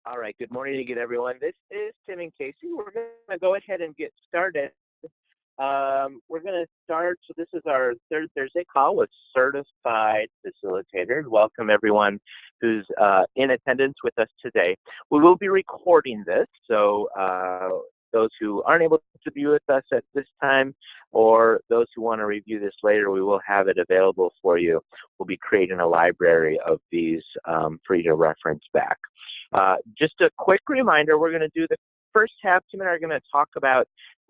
All right, good morning again, everyone. This is Tim and Casey. We're going to go ahead and get started. We're going to start, so this is our third Thursday call with certified facilitators. Welcome, everyone who's in attendance with us today. We will be recording this, so those who aren't able to be with us at this time, or those who want to review this later, we will have it available for you. We'll be creating a library of these for you to reference back. Just a quick reminder, we're going to do the first half. Tim and I are going to talk about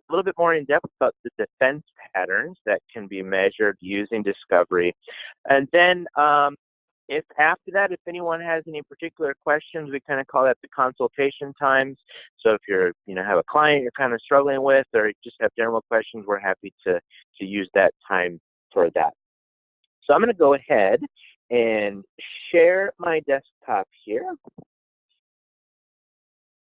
a little bit more in depth about the defense patterns that can be measured using Discovery. And then if after that, if anyone has any particular questions, we kind of call that the consultation times. So if you're, have a client you're kind of struggling with, or just have general questions, we're happy to use that time for that. So I'm going to go ahead and share my desktop here.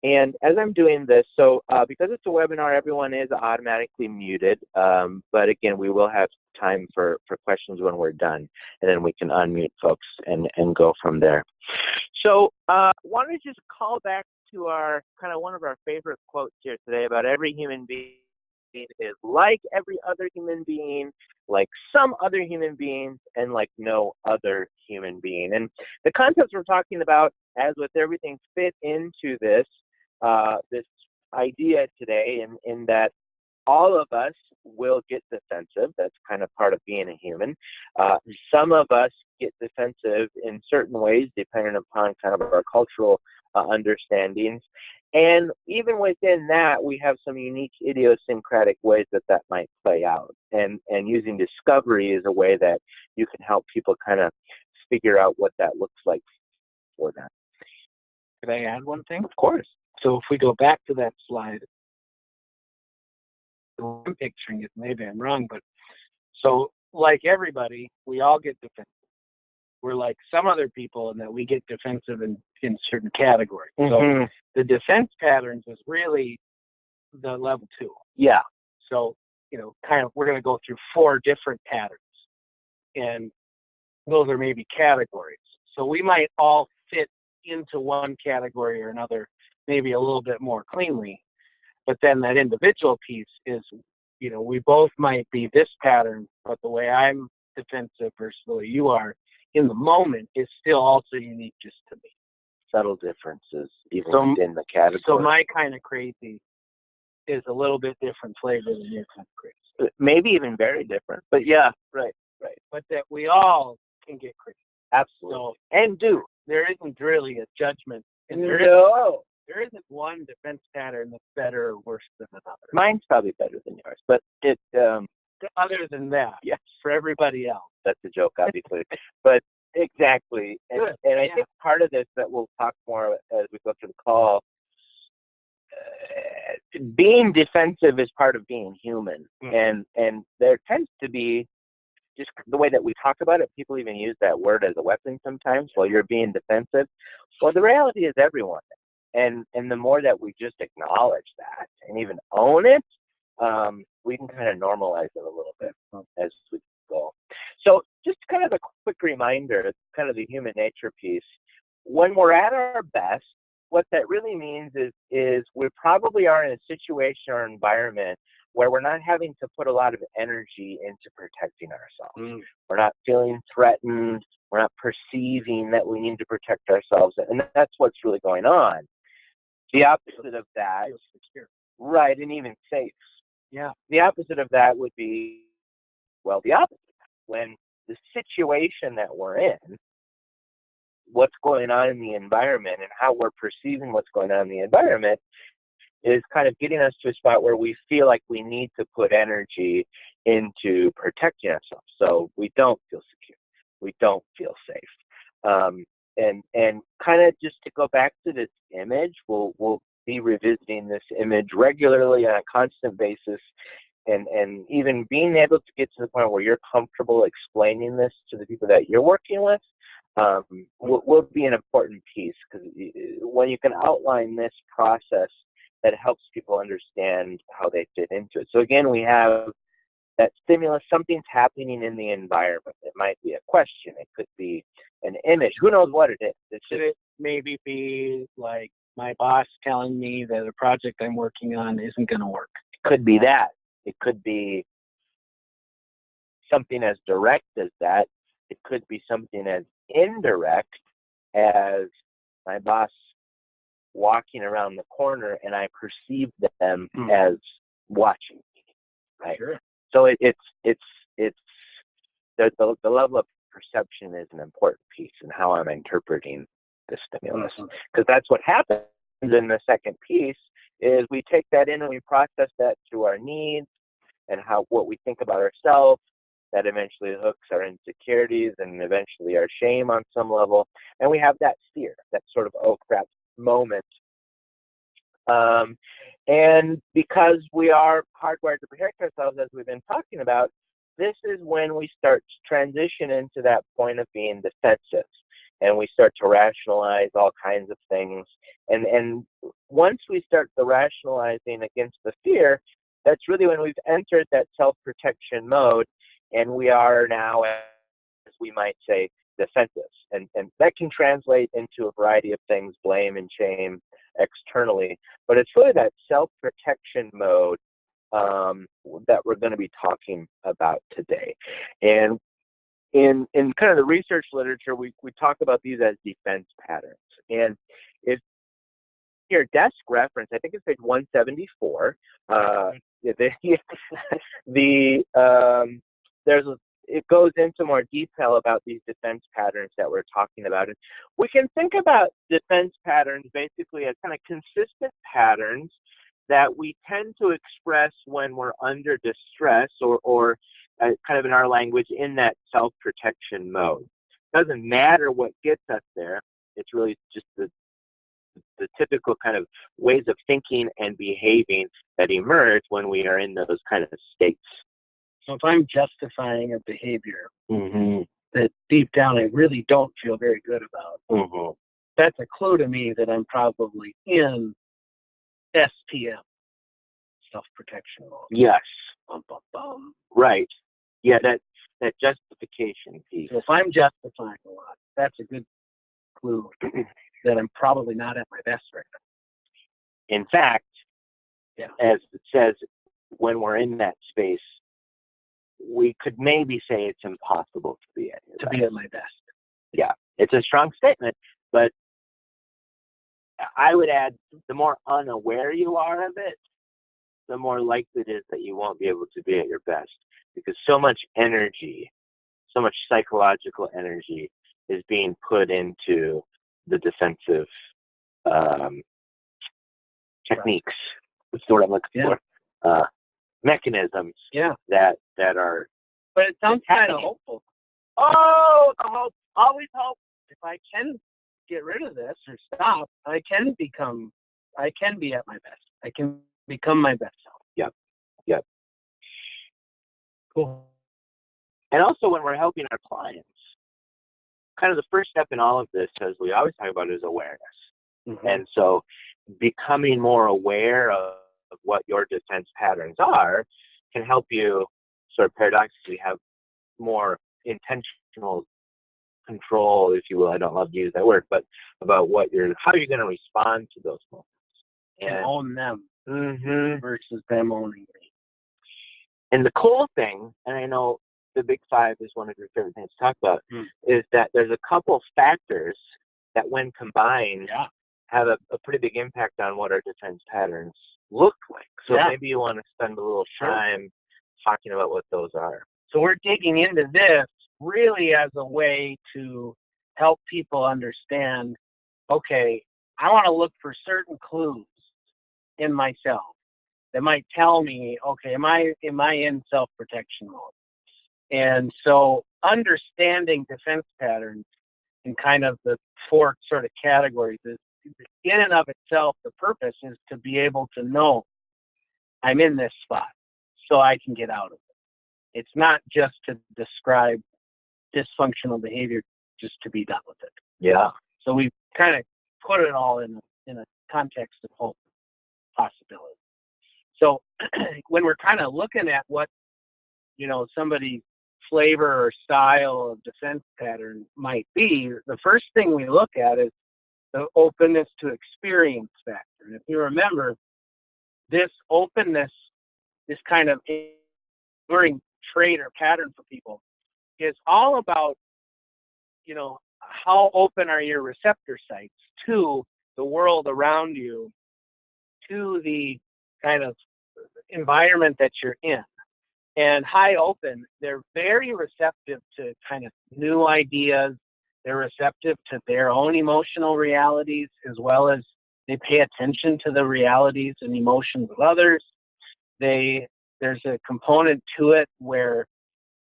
And as I'm doing this, so because it's a webinar, everyone is automatically muted. But again, we will have time for questions when we're done, and then we can unmute folks and go from there. So want to just call back to our kind of one of our favorite quotes here today about every human being is like every other human being, like some other human beings, and like no other human being. And the concepts we're talking about, as with everything, fit into this idea today, in that all of us will get defensive. That's kind of part of being a human. Some of us get defensive in certain ways, depending upon kind of our cultural understandings. And even within that, we have some unique idiosyncratic ways that might play out. And using Discovery is a way that you can help people kind of figure out what that looks like for them. Could I add one thing? Of course. So if we go back to that slide, I'm picturing it, maybe I'm wrong, but so like everybody, we all get defensive. We're like some other people in that we get defensive in certain categories. Mm-hmm. So the defense patterns is really the level 2. Yeah. So, kind of we're going to go through 4 different patterns, and those are maybe categories. So we might all fit into one category or another, maybe a little bit more cleanly, but then that individual piece is, we both might be this pattern, but the way I'm defensive versus the way you are in the moment is still also unique just to me. Subtle differences even within the category. So my kind of crazy is a little bit different flavor than your kind of crazy. Maybe even very different, but yeah, right. But that we all can get crazy. Absolutely. So, and do. There isn't really a judgment. And there isn't one defense pattern that's better or worse than another. Mine's probably better than yours, but it. Other than that, yes, for everybody else. That's a joke, obviously. But exactly, and I think part of this that we'll talk more as we go through the call. Being defensive is part of being human, and there tends to be, just the way that we talk about it, people even use that word as a weapon sometimes while you're being defensive. Well, the reality is everyone. And the more that we just acknowledge that and even own it, we can kind of normalize it a little bit as we go. So just kind of a quick reminder, kind of the human nature piece. When we're at our best, what that really means is we probably are in a situation or environment where we're not having to put a lot of energy into protecting ourselves. We're not feeling threatened. We're not perceiving that we need to protect ourselves. And that's what's really going on. The opposite of that, right, and even safe. Yeah. The opposite of that would be, well, the opposite. When the situation that we're in, what's going on in the environment and how we're perceiving what's going on in the environment is kind of getting us to a spot where we feel like we need to put energy into protecting ourselves. So we don't feel secure. We don't feel safe. And kind of just to go back to this image, we'll be revisiting this image regularly on a constant basis, and even being able to get to the point where you're comfortable explaining this to the people that you're working with will be an important piece, because when you can outline this process, that helps people understand how they fit into it. So again, we have that stimulus, something's happening in the environment. It might be a question. It could be an image. Who knows what it is? Should it maybe be like my boss telling me that a project I'm working on isn't going to work? It could be that. It could be something as direct as that. It could be something as indirect as my boss walking around the corner and I perceive them as watching me, right? Sure. So it's the level of perception is an important piece in how I'm interpreting the stimulus, because that's what happens in the second piece is we take that in and we process that through our needs and what we think about ourselves. That eventually hooks our insecurities and eventually our shame on some level, and we have that fear, that sort of oh crap moment. And because we are hardwired to protect ourselves, as we've been talking about, this is when we start to transition into that point of being defensive, and we start to rationalize all kinds of things. And once we start the rationalizing against the fear, that's really when we've entered that self-protection mode, and we are now, as we might say, defensive. And that can translate into a variety of things, blame and shame externally. But it's really that self-protection mode that we're going to be talking about today. And in kind of the research literature, we talk about these as defense patterns. And if your desk reference, I think it's page 174, it goes into more detail about these defense patterns that we're talking about. And we can think about defense patterns basically as kind of consistent patterns that we tend to express when we're under distress or kind of in our language in that self-protection mode. It doesn't matter what gets us there. It's really just the typical kind of ways of thinking and behaving that emerge when we are in those kind of states. So if I'm justifying a behavior that deep down I really don't feel very good about, that's a clue to me that I'm probably in SPM, self-protection mode. Yes. Bum, bum, bum. Right. Yeah, that justification piece. So if I'm justifying a lot, that's a good clue that I'm probably not at my best right now. In fact, as it says, when we're in that space, we could maybe say it's impossible to be at my best. Yeah, it's a strong statement, but I would add the more unaware you are of it, the more likely it is that you won't be able to be at your best, because so much energy, so much psychological energy is being put into the defensive techniques. That's the word I'm looking for. Mechanisms that are. But it sounds kind of hopeful. Oh, the hope, always hope. If I can get rid of this or stop, I can be at my best. I can become my best self. Yep. Cool. And also when we're helping our clients, kind of the first step in all of this, as we always talk about, is awareness. And so becoming more aware of what your defense patterns are can help you sort of paradoxically have more intentional control, if you will. I don't love to use that word, but about how you're going to respond to those moments. And own them versus them owning me. And the cool thing, and I know the Big Five is one of your favorite things to talk about, is that there's a couple factors that when combined have a pretty big impact on what our defense patterns look like. So maybe you want to spend a little time talking about what those are. So we're digging into this really as a way to help people understand, okay, I want to look for certain clues in myself that might tell me, okay, am I in self-protection mode? And so understanding defense patterns in kind of the four sort of categories is, in and of itself, the purpose is to be able to know I'm in this spot so I can get out of it. It's not just to describe dysfunctional behavior just to be done with it. Yeah. So we kind of put it all in a context of hope, possibility. So when we're kind of looking at what somebody's flavor or style of defense pattern might be, the first thing we look at is the openness to experience factor. And if you remember, this openness, this kind of enduring trait or pattern for people is all about, how open are your receptor sites to the world around you, to the kind of environment that you're in. And high open, they're very receptive to kind of new ideas. They're receptive to their own emotional realities, as well as they pay attention to the realities and emotions of others. There's a component to it where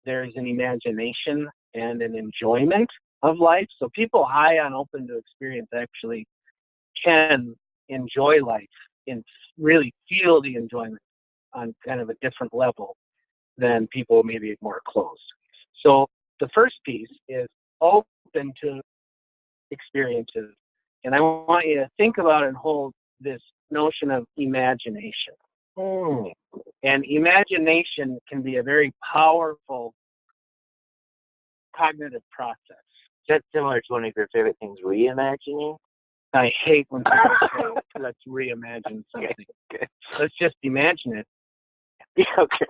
there's an imagination and an enjoyment of life. So people high on open to experience actually can enjoy life and really feel the enjoyment on kind of a different level than people maybe more closed. So the first piece is open to experiences. And I want you to think about and hold this notion of imagination. And imagination can be a very powerful cognitive process. Is that similar to one of your favorite things, reimagining? I hate when people say, let's reimagine something. Okay. Let's just imagine it. Okay.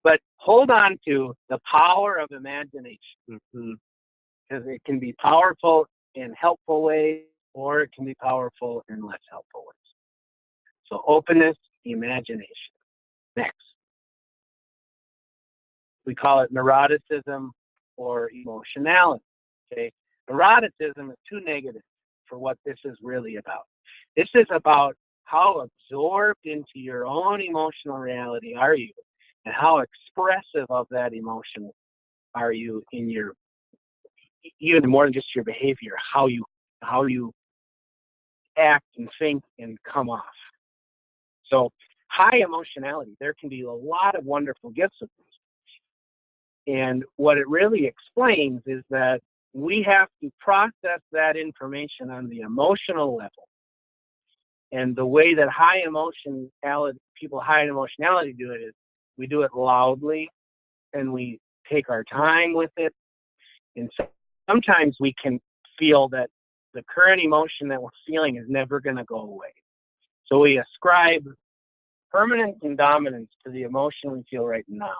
But hold on to the power of imagination. Because it can be powerful in helpful ways, or it can be powerful in less helpful ways. So openness, imagination. Next. We call it neuroticism or emotionality. Okay? Neuroticism is too negative for what this is really about. This is about how absorbed into your own emotional reality are you, and how expressive of that emotion are you in your, even more than just your behavior, how you act and think and come off. So high emotionality, there can be a lot of wonderful gifts of this. And what it really explains is that we have to process that information on the emotional level. And the way that people high in emotionality do it is we do it loudly and we take our time with it. And sometimes we can feel that the current emotion that we're feeling is never going to go away. So we ascribe permanence and dominance to the emotion we feel right now.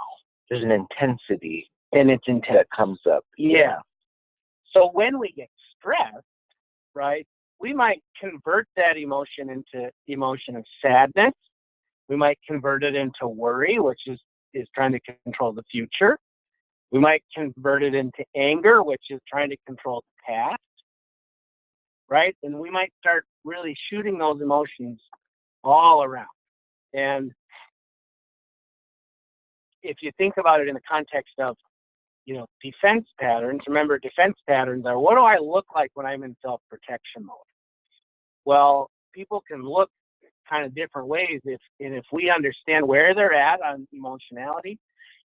There's an intensity. And it's intense. That comes up. Yeah. So when we get stressed, right, we might convert that emotion into the emotion of sadness. We might convert it into worry, which is trying to control the future. We might convert it into anger, which is trying to control the past, right? And we might start really shooting those emotions all around. And if you think about it in the context of, defense patterns, remember defense patterns are, what do I look like when I'm in self-protection mode? Well, people can look kind of different ways if we understand where they're at on emotionality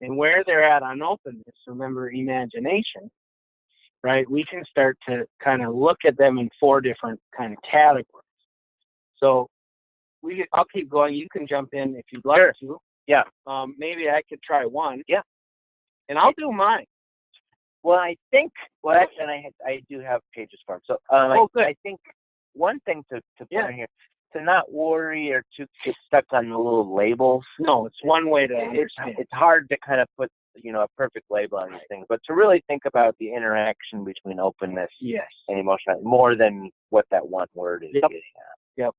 and where they're at on openness, remember imagination, right? We can start to kind of look at them in 4 different kind of categories. So I'll keep going. You can jump in if you'd like to. Yeah. Maybe I could try one. Yeah. And I'll do mine. Well, I think, and I do have pages for them. So good. I think one thing to put in here, to not worry or to get stuck on the little labels. No, it's one way to understand. It's hard to kind of put, a perfect label on these things, but to really think about the interaction between openness and emotion more than what that one word is getting at. Yep.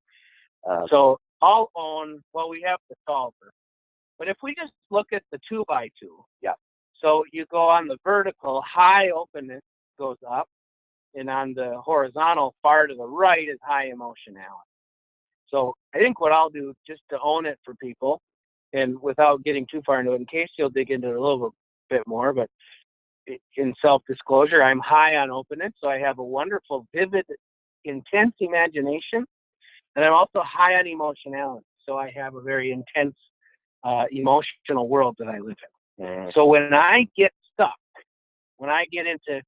So I'll own, we have the solver. But if we just look at the 2x2, so you go on the vertical, high openness goes up, and on the horizontal, far to the right is high emotionality. So I think what I'll do, just to own it for people, and without getting too far into it, in case you'll dig into it a little bit more, but in self-disclosure, I'm high on openness, so I have a wonderful, vivid, intense imagination, and I'm also high on emotionality, so I have a very intense emotional world that I live in. So when I get stuck, when I get into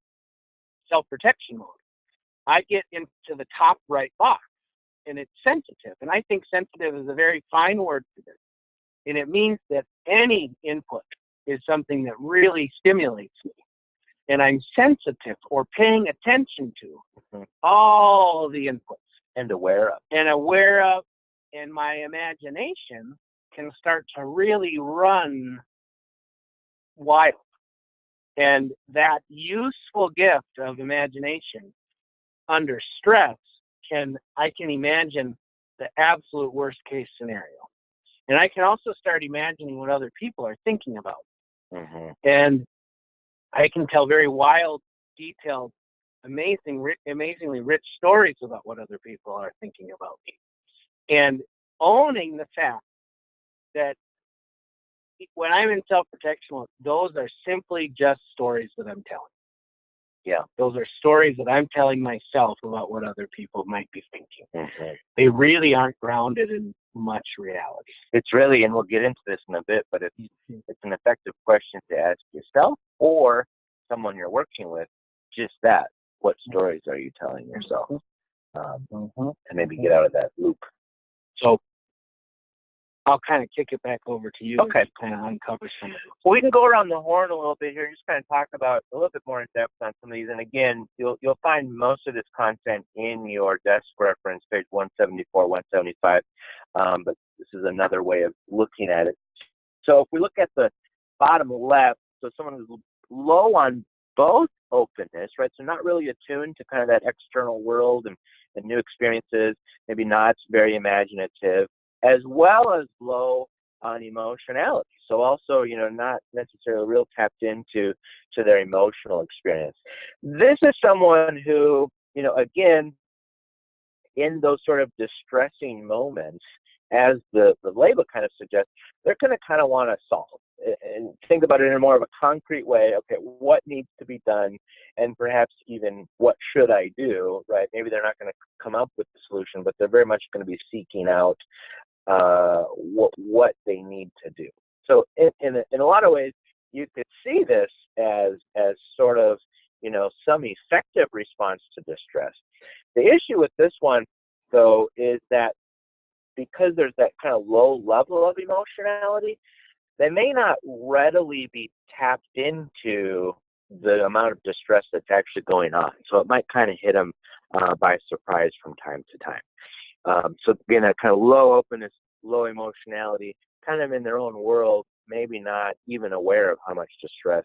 self-protection mode, I get into the top right box, and it's sensitive. And I think sensitive is a very fine word for this. And it means that any input is something that really stimulates me, and I'm sensitive or paying attention to all the inputs. And aware of, and my imagination can start to really run wild. And that useful gift of imagination under stress I can imagine the absolute worst case scenario. And I can also start imagining what other people are thinking about. And I can tell very wild, detailed, amazingly rich stories about what other people are thinking about me. And owning the fact that when I'm in self-protection mode, those are simply just stories that I'm telling. Yeah. Those are stories that I'm telling myself about what other people might be thinking. They really aren't grounded in much reality. It's really, and we'll get into this in a bit, but it's an effective question to ask yourself or someone you're working with, just that. What stories are you telling yourself? To maybe get out of that loop. So I'll kind of kick it back over to you. Okay. To kind of uncover some of it. Well, we can go around the horn a little bit here and just kind of talk about a little bit more in depth on some of these. And again, you'll find most of this content in your desk reference, page 174, 175. But this is another way of looking at it. So if we look at the bottom left, so someone who's low on both openness, right? So not really attuned to kind of that external world and new experiences, maybe not very imaginative, as well as low on emotionality. So also, not necessarily real tapped into their emotional experience. This is someone who, again, in those sort of distressing moments, as the label kind of suggests, they're going to kind of want to solve and think about it in more of a concrete way. Okay, what needs to be done, and perhaps even what should I do, right? Maybe they're not going to come up with the solution, but they're very much going to be seeking out what they need to do. So in a lot of ways, you could see this as sort of, some effective response to distress. The issue with this one, though, is that because there's that kind of low level of emotionality, they may not readily be tapped into the amount of distress that's actually going on. So it might kind of hit them by surprise from time to time. So again, that kind of low openness, low emotionality, kind of in their own world, maybe not even aware of how much distress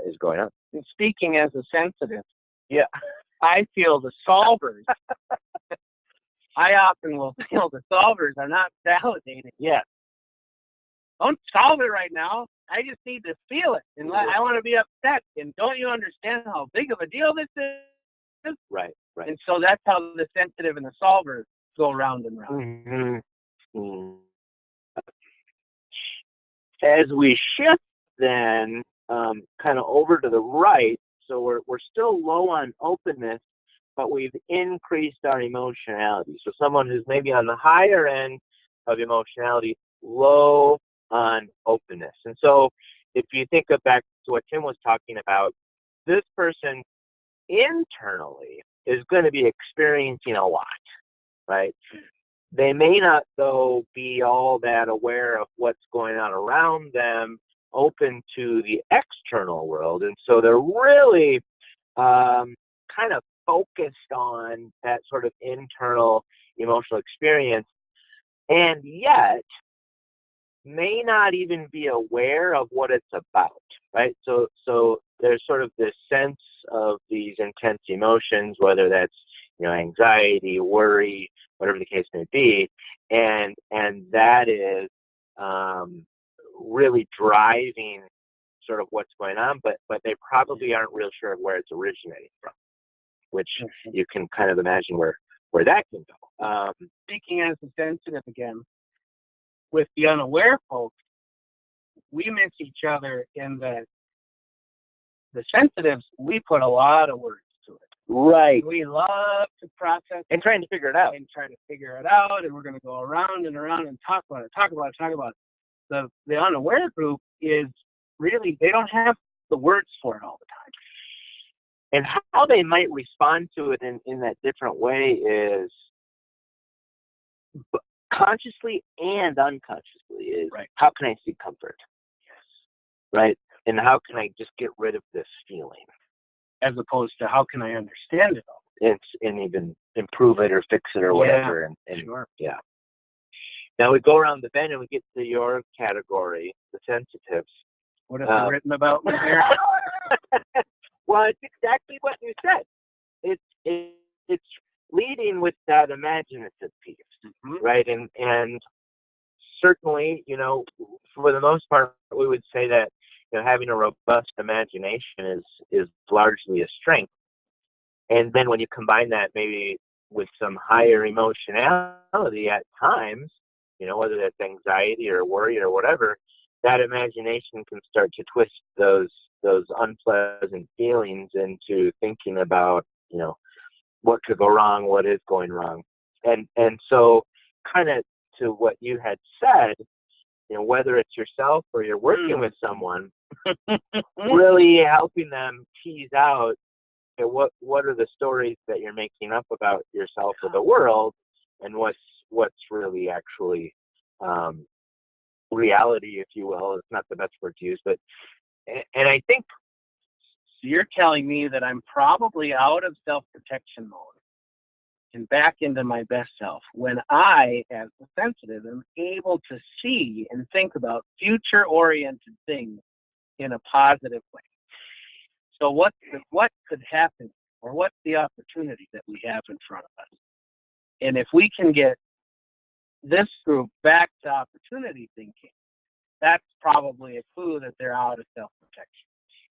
is going on. And speaking as a sensitive, yeah, I feel the solvers. I often will feel the solvers are not validated yet. Don't solve it right now. I just need to feel it. And I want to be upset. And don't you understand how big of a deal this is? Right. And so that's how the sensitive and the solvers go round and round. As we shift then kind of over to the right, so we're still low on openness, but we've increased our emotionality. So someone who's maybe on the higher end of emotionality, low on openness. And so if you think back to what Tim was talking about, this person internally is going to be experiencing a lot, right? They may not, though, be all that aware of what's going on around them, open to the external world. And so they're really kind of focused on that sort of internal emotional experience, and yet may not even be aware of what it's about, right? So there's sort of this sense of these intense emotions, whether that's, anxiety, worry, whatever the case may be, and that is really driving sort of what's going on, but they probably aren't real sure of where it's originating from, which you can kind of imagine where that can go. Speaking as a sensitive again, with the unaware folks, we miss each other in that the sensitives, we put a lot of words to it. Right. We love to process and trying to figure it out. And we're going to go around and around and talk about it. The unaware group is really, they don't have the words for it all the time. And how they might respond to it in that different way is consciously and unconsciously is, right. How can I seek comfort? right? And how can I just get rid of this feeling? As opposed to how can I understand it all? And even improve it or fix it or whatever. And sure. Yeah. Now we go around the bend and we get to your category, the sensitives. What have you written about me there? Well, it's exactly what you said. It's leading with that imaginative piece, right? And certainly, for the most part, we would say that having a robust imagination is largely a strength. And then when you combine that maybe with some higher emotionality at times, whether that's anxiety or worry or whatever, that imagination can start to twist those unpleasant feelings into thinking about, what could go wrong, what is going wrong. And so kind of to what you had said, whether it's yourself or you're working with someone, really helping them tease out what are the stories that you're making up about yourself or the world, and what's really actually reality, if you will. It's not the best word to use, but and I think you're telling me that I'm probably out of self-protection mode and back into my best self when I, as the sensitive, am able to see and think about future-oriented things in a positive way. So what could happen, or what's the opportunity that we have in front of us? And if we can get this group back to opportunity thinking, that's probably a clue that they're out of self-protection.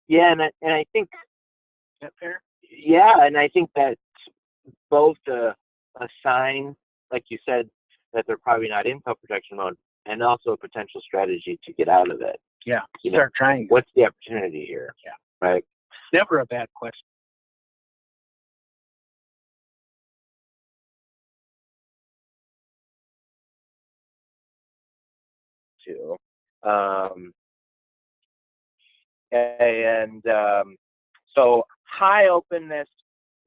Yeah, and I think, is that fair? Yeah, and I think that's both a sign, like you said, that they're probably not in self-protection mode, and also a potential strategy to get out of it. Yeah, start trying. What's the opportunity here? Yeah, right. Never a bad question. Too. So high openness,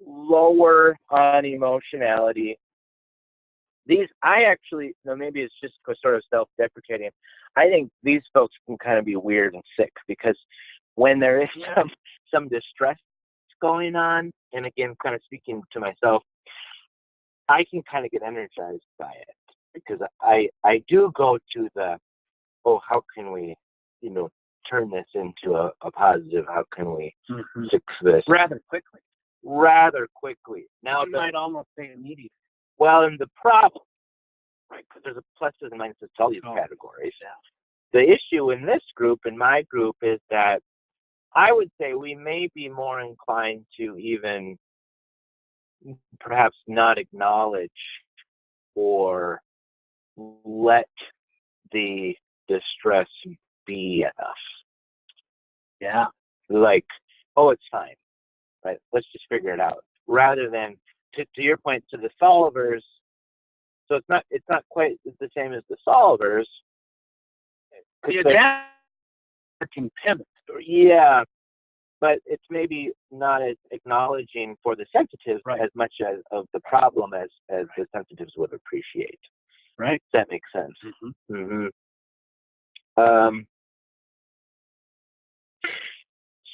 lower on emotionality. These, I actually, maybe it's just sort of self-deprecating. I think these folks can kind of be weird and sick, because when there is some distress going on, and again, kind of speaking to myself, I can kind of get energized by it, because I do go to the, how can we, turn this into a positive? How can we fix this? Rather quickly. Now, you might almost say immediately. Well, and the problem, right, because there's a pluses and minuses to all these categories. Yeah. The issue in this group, in my group, is that I would say we may be more inclined to even perhaps not acknowledge or let the distress be enough. Yeah. Like, it's fine, right? Let's just figure it out. Rather than, to your point, to the solvers. So it's not quite the same as the solvers. The adapter can pivot. Yeah, but it's maybe not as acknowledging for the sensitives as much as of the problem as the sensitives would appreciate. Right. Does that make sense?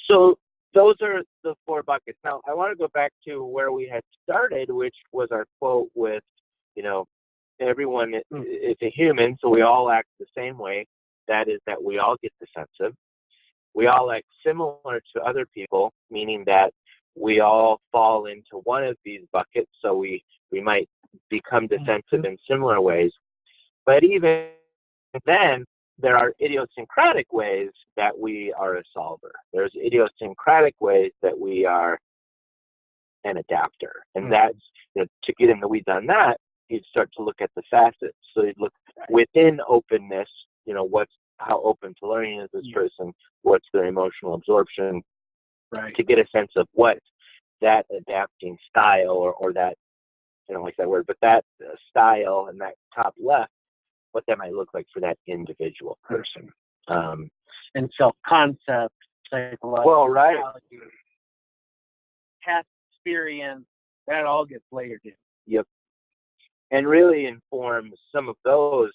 So those are the 4 buckets. Now, I want to go back to where we had started, which was our quote with, everyone is a human, so we all act the same way. That is that we all get defensive. We all act similar to other people, meaning that we all fall into one of these buckets, so we might become defensive in similar ways. But even then, there are idiosyncratic ways that we are a solver. There's idiosyncratic ways that we are an adapter. And that's, to get in the weeds on that, you'd start to look at the facets. So you'd look within openness, how open to learning is this person, what's their emotional absorption, to get a sense of what that adapting style or that, like that word, but that style and that top left, what that might look like for that individual person. And self-concept, psychological, past experience, that all gets layered in. Yep. And really informs some of those,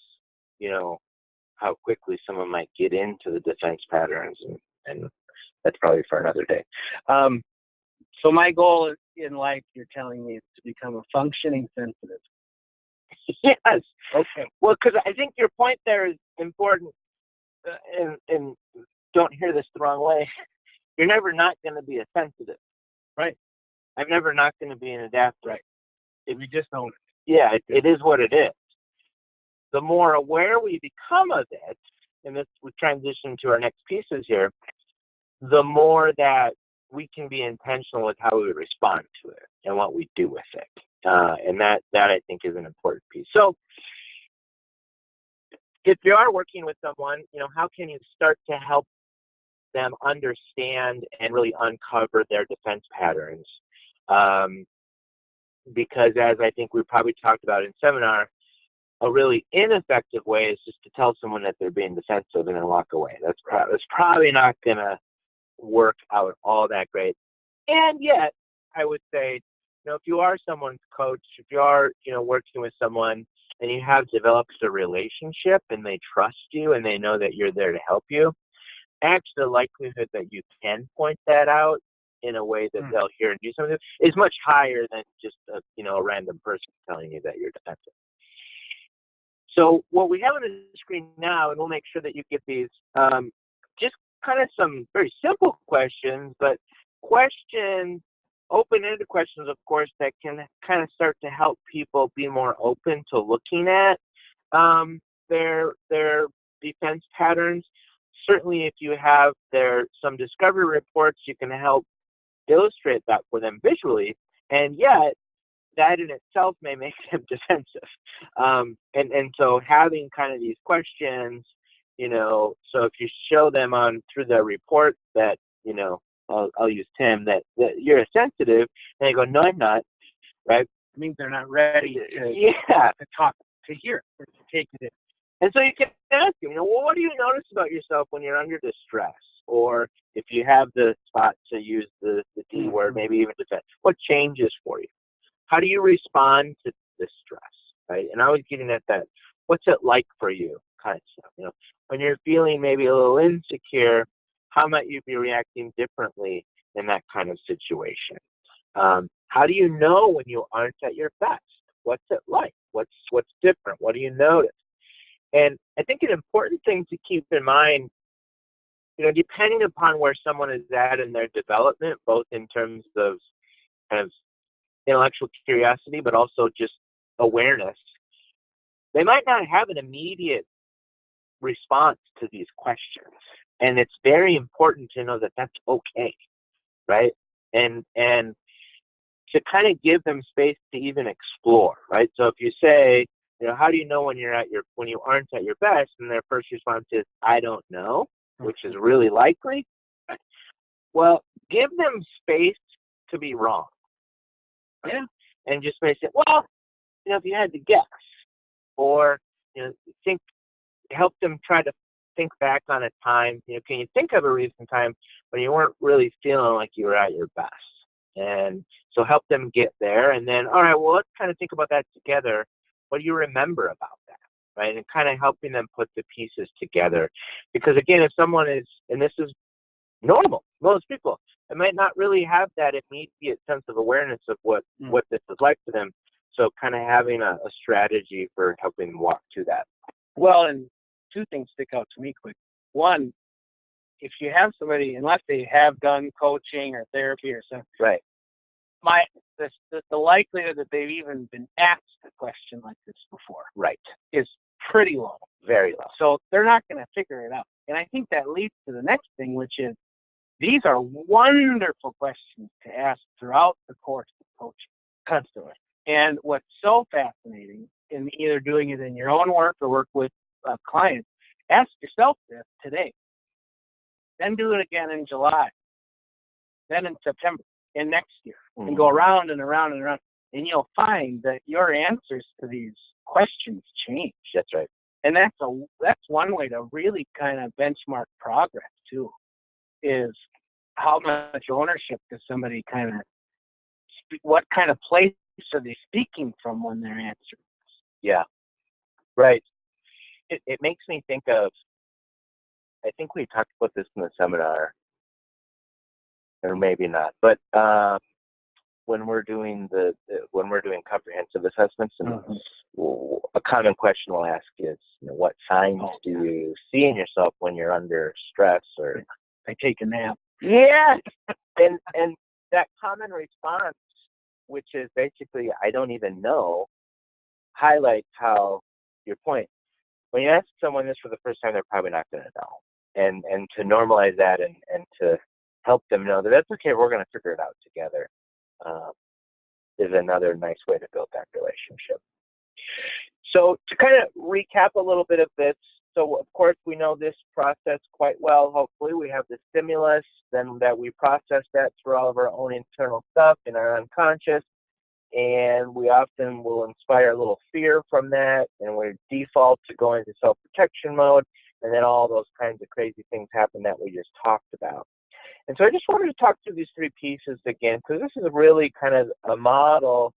how quickly someone might get into the defense patterns, and that's probably for another day. So my goal in life, you're telling me, is to become a functioning sensitive. Yes. Okay. Well, because I think your point there is important, and don't hear this the wrong way. You're never not going to be a sensitive. Right. I'm never not going to be an adapter. Right. If you just own it. Yeah, it is what it is. The more aware we become of it, and this we transition to our next pieces here, the more that we can be intentional with how we respond to it and what we do with it. And that I think is an important piece. So if you are working with someone, how can you start to help them understand and really uncover their defense patterns? Because as I think we probably talked about in seminar, a really ineffective way is just to tell someone that they're being defensive and then walk away. That's probably not going to work out all that great. And yet, I would say, if you are someone's coach, if you are, working with someone and you have developed a relationship and they trust you and they know that you're there to help you, actually the likelihood that you can point that out in a way that they'll hear and do something is much higher than just a random person telling you that you're defensive. So what we have on the screen now, and we'll make sure that you get these, just kind of some very simple questions, but open-ended questions, of course, that can kind of start to help people be more open to looking at their defense patterns. Certainly, if you have some discovery reports, you can help illustrate that for them visually, and yet that in itself may make them defensive. And so having kind of these questions, so if you show them through the report that, I'll use Tim, that you're a sensitive, and they go, no, I'm not, right? It means they're not ready to talk, to hear, or to take it in. And so you can ask them, well, what do you notice about yourself when you're under distress? Or if you have the spot to use the D word, maybe even defense, what changes for you? How do you respond to the stress, right? And I was getting at that, what's it like for you kind of stuff. When you're feeling maybe a little insecure, how might you be reacting differently in that kind of situation? How do you know when you aren't at your best? What's it like? What's different? What do you notice? And I think an important thing to keep in mind, depending upon where someone is at in their development, both in terms of kind of intellectual curiosity, but also just awareness, they might not have an immediate response to these questions. And it's very important to know that that's okay, right? And to kind of give them space to even explore, right? So if you say, how do you know when you aren't at your best? And their first response is, I don't know, which is really likely. Well, give them space to be wrong. Yeah. And just may say, well, if you had to guess, or help them try to think back on a time. Can you think of a recent time when you weren't really feeling like you were at your best? And so help them get there, and then, all right, well, let's kind of think about that together. What do you remember about that, right? And kind of helping them put the pieces together, because again, if someone is, and this is normal, most people, they might not really have that immediate sense of awareness of what this is like to them. So kind of having a strategy for helping them walk to that. Well, and two things stick out to me quick. One, if you have somebody, unless they have done coaching or therapy or something, right? The likelihood that they've even been asked a question like this before, right, is pretty low, very low. So they're not going to figure it out. And I think that leads to the next thing, which is these are wonderful questions to ask throughout the course of coaching, constantly. And what's so fascinating in either doing it in your own work or work with clients, ask yourself this today, then do it again in July, then in September, and next year, and go around and around and around, and you'll find that your answers to these questions change. That's right. And that's one way to really kind of benchmark progress too, is how much ownership does somebody what kind of place are they speaking from when they're answering? Yeah, right. it makes me think of, I think we talked about this in the seminar, or maybe not, but when we're doing comprehensive assessments, and a common question we'll ask is, what signs do you see in yourself when you're under stress, or I take a nap. Yeah, and that common response, which is basically I don't even know, highlights how your point. When you ask someone this for the first time, they're probably not going to know. And to normalize that and to help them know that that's okay, we're going to figure it out together, is another nice way to build that relationship. So to kind of recap a little bit of this, so of course we know this process quite well. Hopefully we have the stimulus, then that we process that through all of our own internal stuff in our unconscious, and we often will inspire a little fear from that, and we default to go into self-protection mode, and then all those kinds of crazy things happen that we just talked about. And so I just wanted to talk through these three pieces again, because this is really kind of a model,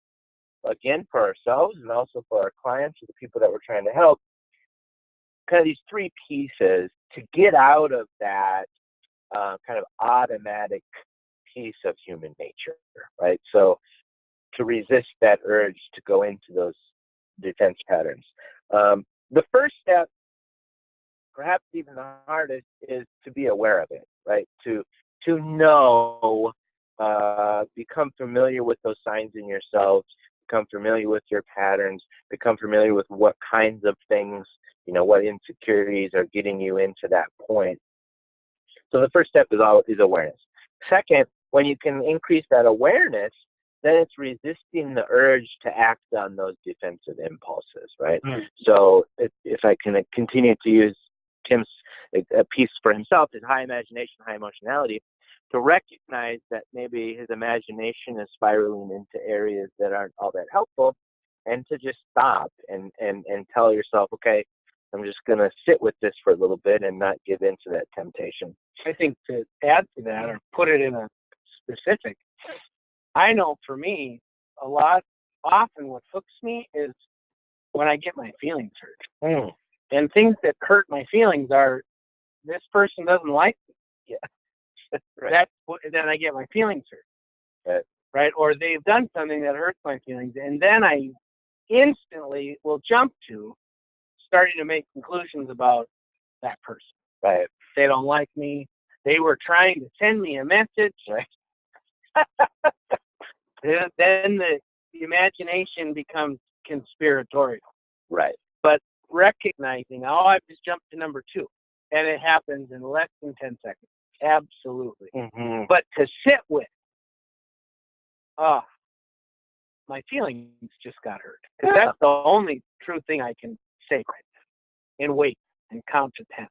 again, for ourselves and also for our clients or the people that we're trying to help. Kind of these three pieces to get out of that kind of automatic piece of human nature, right? So to resist that urge to go into those defense patterns. The first step, perhaps even the hardest, is to be aware of it, right? To know, become familiar with those signs in yourselves, become familiar with your patterns, become familiar with what kinds of things, what insecurities are getting you into that point. So the first step is awareness. Second, when you can increase that awareness, then it's resisting the urge to act on those defensive impulses, right? So if I can continue to use Tim's a piece for himself, is high imagination, high emotionality, to recognize that maybe his imagination is spiraling into areas that aren't all that helpful, and to just stop and tell yourself, okay, I'm just going to sit with this for a little bit and not give in to that temptation. I think to add to that, or put it in a specific, I know for me, often what hooks me is when I get my feelings hurt. And things that hurt my feelings are, this person doesn't like me. Yeah. Right. Then I get my feelings hurt. Right? Or they've done something that hurts my feelings, and then I instantly will jump to starting to make conclusions about that person. Right. They don't like me. They were trying to send me a message. Right. Then the imagination becomes conspiratorial. Right. But recognizing, I've just jumped to number 2, and it happens in less than 10 seconds. Absolutely. But to sit with, my feelings just got hurt. Because that's the only true thing I can say right now. And wait and count to 10.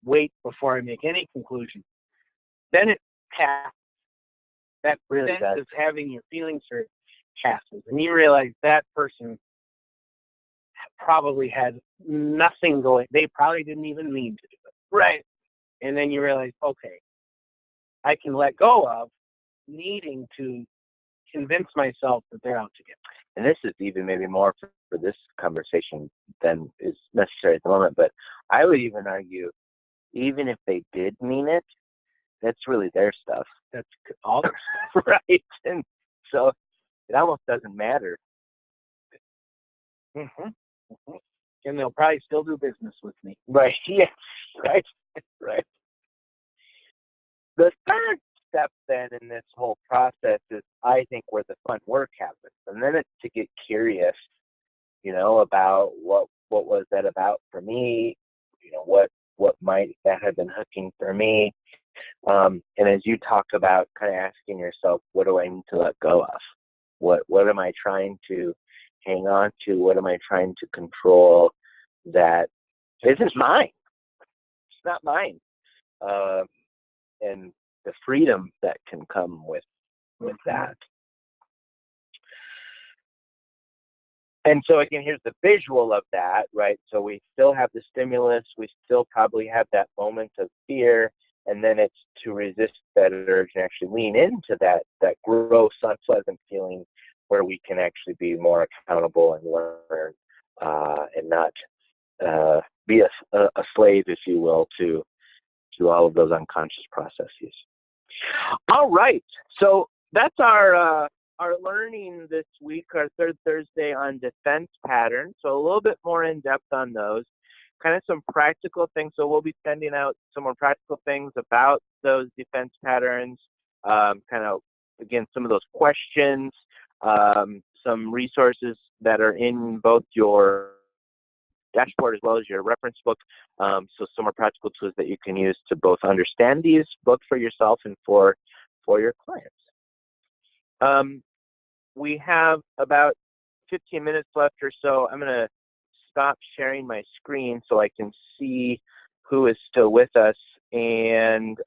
Wait before I make any conclusion. Then it passes. That really sense of having your feelings hurt passes. And you realize that person probably had nothing going. They probably didn't even mean to do it. Right. And then you realize, okay, I can let go of needing to convince myself that they're out to get me. And this is even maybe more for this conversation than is necessary at the moment, but I would even argue, even if they did mean it, that's really their stuff. That's all their stuff. Right. And so it almost doesn't matter. And they'll probably still do business with me. Right. Yes. Right. Right. The third step then in this whole process is, I think, where the fun work happens. And then it's to get curious, about what was that about for me, what might that have been hooking for me. And as you talk about kind of asking yourself, what do I need to let go of? What am I trying to hang on to? What am I trying to control that isn't mine? It's not mine. And the freedom that can come with that. And so again, here's the visual of that, right? So we still have the stimulus, we still probably have that moment of fear, and then it's to resist that urge and actually lean into that gross, unpleasant feeling where we can actually be more accountable and learn and not be a slave, if you will, to all of those unconscious processes. All right, so that's our learning this week, our third Thursday on defense patterns. So a little bit more in depth on those, kind of some practical things. So we'll be sending out some more practical things about those defense patterns, kind of, again, some of those questions, some resources that are in both your dashboard as well as your reference book. So some more practical tools that you can use to both understand these, both for yourself and for your clients. We have about 15 minutes left or so. I'm going to stop sharing my screen so I can see who is still with us. And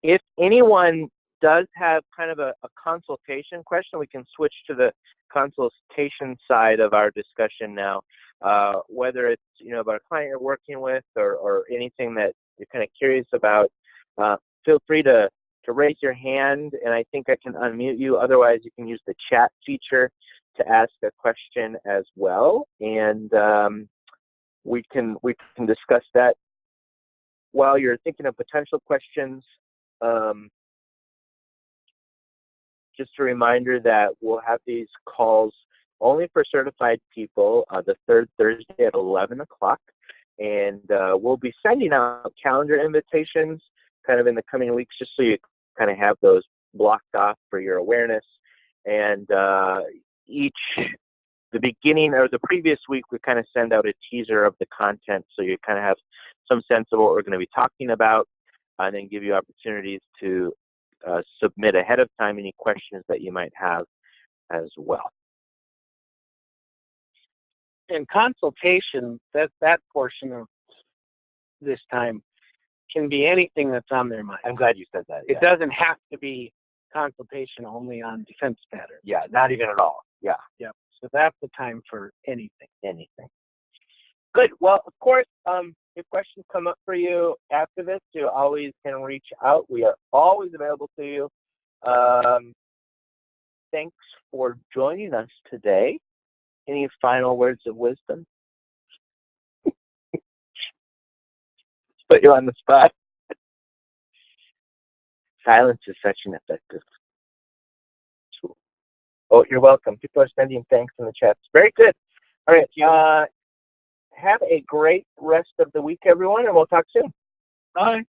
if anyone does have kind of a consultation question, we can switch to the consultation side of our discussion now. Whether it's about a client you're working with or anything that you're kind of curious about, feel free to raise your hand, and I think I can unmute you. Otherwise, you can use the chat feature to ask a question as well, and we can discuss that while you're thinking of potential questions. Just a reminder that we'll have these calls only for certified people the third Thursday at 11 o'clock. And we'll be sending out calendar invitations kind of in the coming weeks, just so you kind of have those blocked off for your awareness. And the beginning or the previous week, we kind of send out a teaser of the content, so you kind of have some sense of what we're going to be talking about, and then give you opportunities to submit ahead of time any questions that you might have as well. And consultation, that portion of this time can be anything that's on their mind. I'm glad you said that. It doesn't have to be consultation only on defense patterns. Yeah, not even at all. Yeah. Yep. So that's the time for anything. Anything. Good. Well, of course, if questions come up for you after this, you always can reach out. We are always available to you. Thanks for joining us today. Any final words of wisdom? Put you on the spot. Silence is such an effective tool. Oh, you're welcome. People are sending thanks in the chat. Very good. All right. Have a great rest of the week, everyone, and we'll talk soon. Bye.